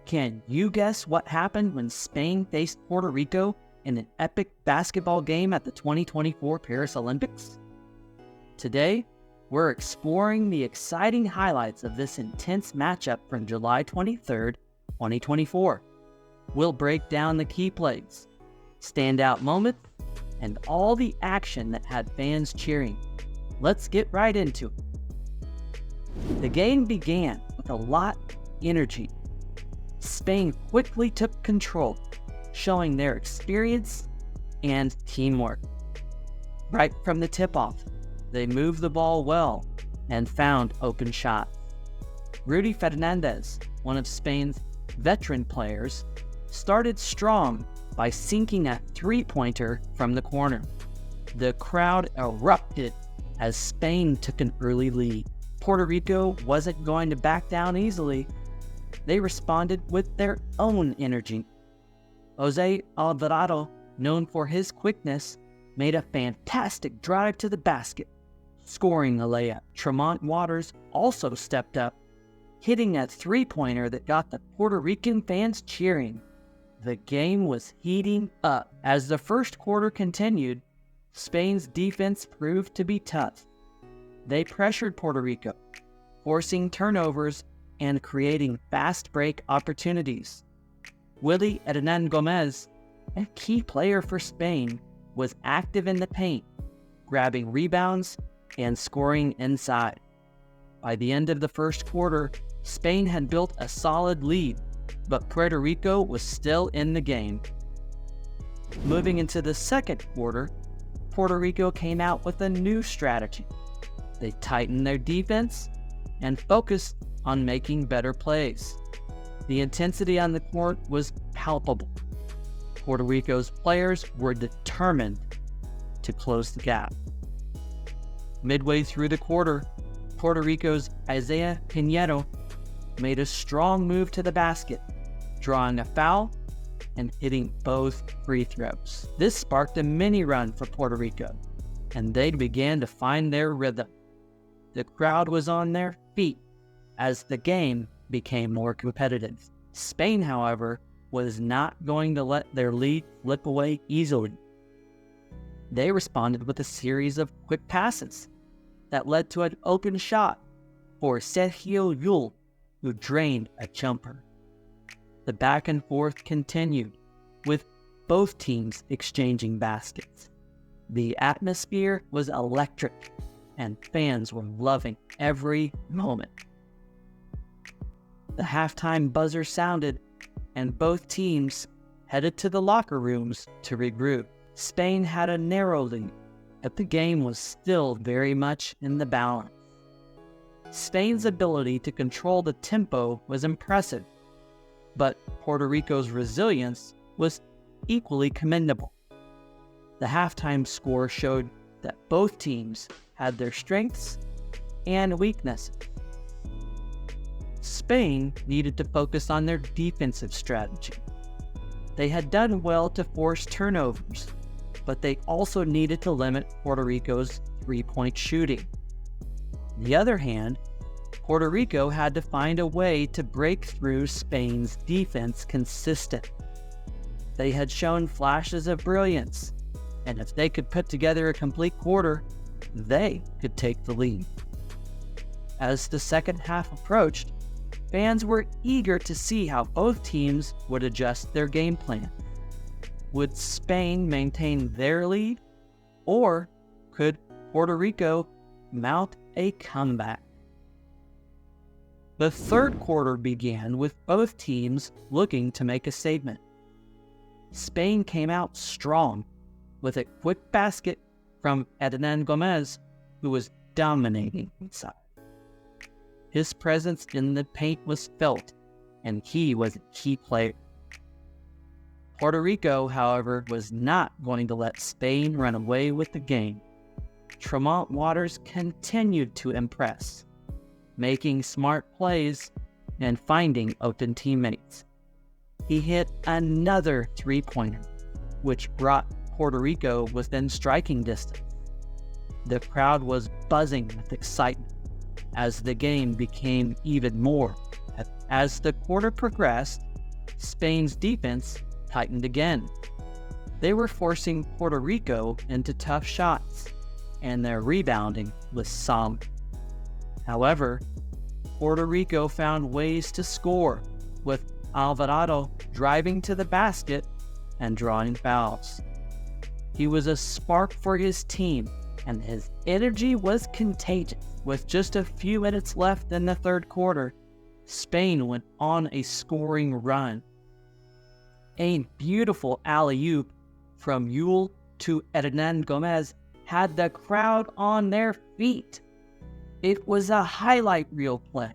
Can you guess what happened when Spain faced Puerto Rico in an epic basketball game at the 2024 Paris Olympics? Today, we're exploring the exciting highlights of this intense matchup from July 23rd, 2024. We'll break down the key plays, standout moments, and all the action that had fans cheering. Let's get right into it. The game began with a lot of energy. Spain quickly took control, showing their experience and teamwork. Right from the tip-off, they moved the ball well and found open shots. Rudy Fernandez, one of Spain's veteran players, started strong by sinking a three-pointer from the corner. The crowd erupted as Spain took an early lead. Puerto Rico wasn't going to back down easily. They responded with their own energy. Jose Alvarado, known for his quickness, made a fantastic drive to the basket, scoring a layup. Tremont Waters also stepped up, hitting a three-pointer that got the Puerto Rican fans cheering. The game was heating up. As the first quarter continued, Spain's defense proved to be tough. They pressured Puerto Rico, forcing turnovers and creating fast break opportunities. Willy Hernan Gomez, a key player for Spain, was active in the paint, grabbing rebounds and scoring inside. By the end of the first quarter, Spain had built a solid lead, but Puerto Rico was still in the game. Moving into the second quarter, Puerto Rico came out with a new strategy. They tightened their defense and focused on making better plays. The intensity on the court was palpable. Puerto Rico's players were determined to close the gap. Midway through the quarter, Puerto Rico's Isaiah Pinheiro made a strong move to the basket, drawing a foul and hitting both free throws. This sparked a mini run for Puerto Rico, and they began to find their rhythm. The crowd was on their feet as the game became more competitive. Spain, however, was not going to let their lead slip away easily. They responded with a series of quick passes that led to an open shot for Sergio Llull, who drained a jumper. The back and forth continued, with both teams exchanging baskets. The atmosphere was electric, and fans were loving every moment. The halftime buzzer sounded, and both teams headed to the locker rooms to regroup. Spain had a narrow lead, but the game was still very much in the balance. Spain's ability to control the tempo was impressive, but Puerto Rico's resilience was equally commendable. The halftime score showed that both teams had their strengths and weaknesses. Spain needed to focus on their defensive strategy. They had done well to force turnovers, but they also needed to limit Puerto Rico's three-point shooting. On the other hand, Puerto Rico had to find a way to break through Spain's defense consistently. They had shown flashes of brilliance, and if they could put together a complete quarter, they could take the lead. As the second half approached, fans were eager to see how both teams would adjust their game plan. Would Spain maintain their lead, or could Puerto Rico mount a comeback? The third quarter began with both teams looking to make a statement. Spain came out strong with a quick basket from Hernan Gomez, who was dominating inside. His presence in the paint was felt, and he was a key player. Puerto Rico, however, was not going to let Spain run away with the game. Tremont Waters continued to impress, making smart plays and finding open teammates. He hit another three-pointer, which brought Puerto Rico within striking distance. The crowd was buzzing with excitement as the game became even more. As the quarter progressed, Spain's defense tightened again. They were forcing Puerto Rico into tough shots, and their rebounding was solid. However, Puerto Rico found ways to score, with Alvarado driving to the basket and drawing fouls. He was a spark for his team, and his energy was contagious. With just a few minutes left in the third quarter, Spain went on a scoring run. A beautiful alley-oop from Yul to Hernan Gomez had the crowd on their feet. It was a highlight reel play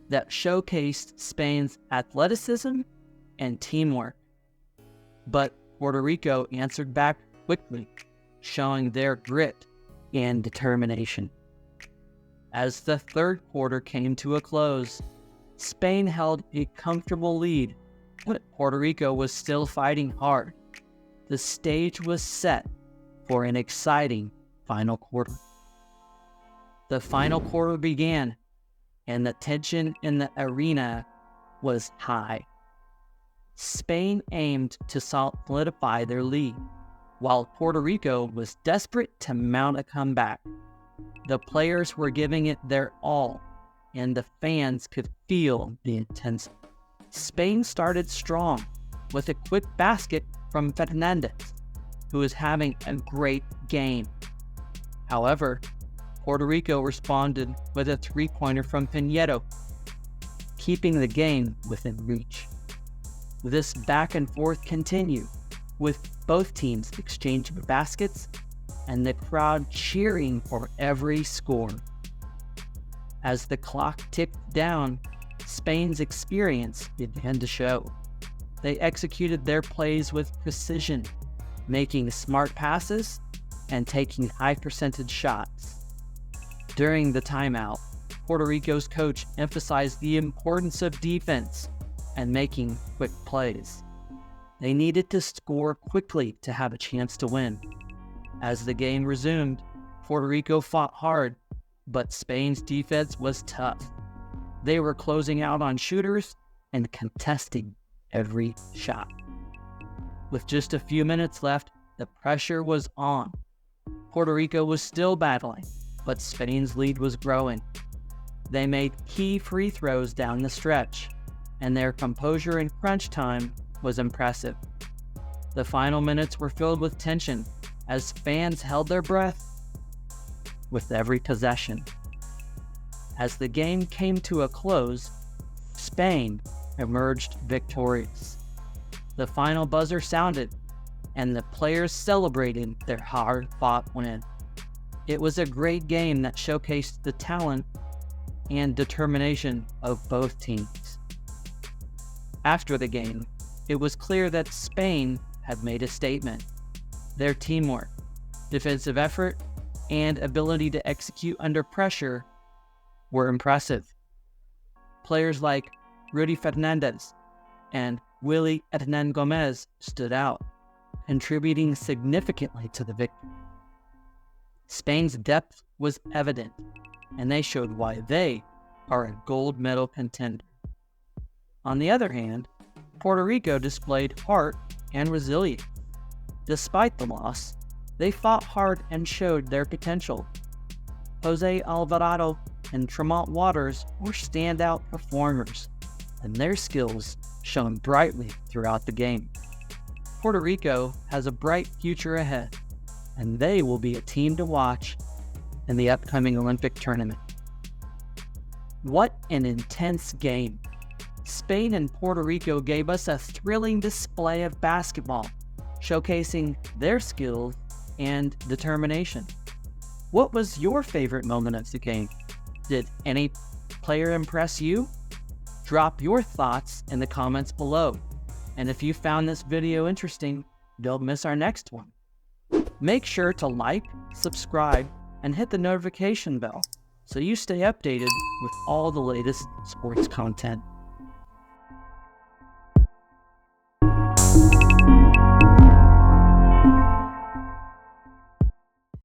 that showcased Spain's athleticism and teamwork. But Puerto Rico answered back quickly, showing their grit and determination. As the third quarter came to a close, Spain held a comfortable lead, but Puerto Rico was still fighting hard. The stage was set for an exciting final quarter. The final quarter began, and the tension in the arena was high. Spain aimed to solidify their lead, while Puerto Rico was desperate to mount a comeback. The players were giving it their all, and the fans could feel the intensity. Spain started strong with a quick basket from Fernandez, who was having a great game. However, Puerto Rico responded with a three-pointer from Piñeiro, keeping the game within reach. This back and forth continued, with both teams exchanging baskets and the crowd cheering for every score. As the clock ticked down, Spain's experience began to show. They executed their plays with precision, making smart passes and taking high-percentage shots. During the timeout, Puerto Rico's coach emphasized the importance of defense and making quick plays. They needed to score quickly to have a chance to win. As the game resumed, Puerto Rico fought hard, but Spain's defense was tough. They were closing out on shooters and contesting every shot. With just a few minutes left, the pressure was on. Puerto Rico was still battling, but Spain's lead was growing. They made key free throws down the stretch, and their composure in crunch time was impressive. The final minutes were filled with tension as fans held their breath with every possession. As the game came to a close, Spain emerged victorious. The final buzzer sounded, and the players celebrated their hard-fought win. It was a great game that showcased the talent and determination of both teams. After the game, it was clear that Spain had made a statement. Their teamwork, defensive effort, and ability to execute under pressure were impressive. Players like Rudy Fernandez and Willy Hernan Gomez stood out, contributing significantly to the victory. Spain's depth was evident, and they showed why they are a gold medal contender. On the other hand, Puerto Rico displayed heart and resilience. Despite the loss, they fought hard and showed their potential. Jose Alvarado and Tremont Waters were standout performers, and their skills shone brightly throughout the game. Puerto Rico has a bright future ahead, and they will be a team to watch in the upcoming Olympic tournament. What an intense game! Spain and Puerto Rico gave us a thrilling display of basketball, showcasing their skills and determination. What was your favorite moment of the game? Did any player impress you? Drop your thoughts in the comments below. And if you found this video interesting, don't miss our next one. Make sure to like, subscribe, and hit the notification bell so you stay updated with all the latest sports content.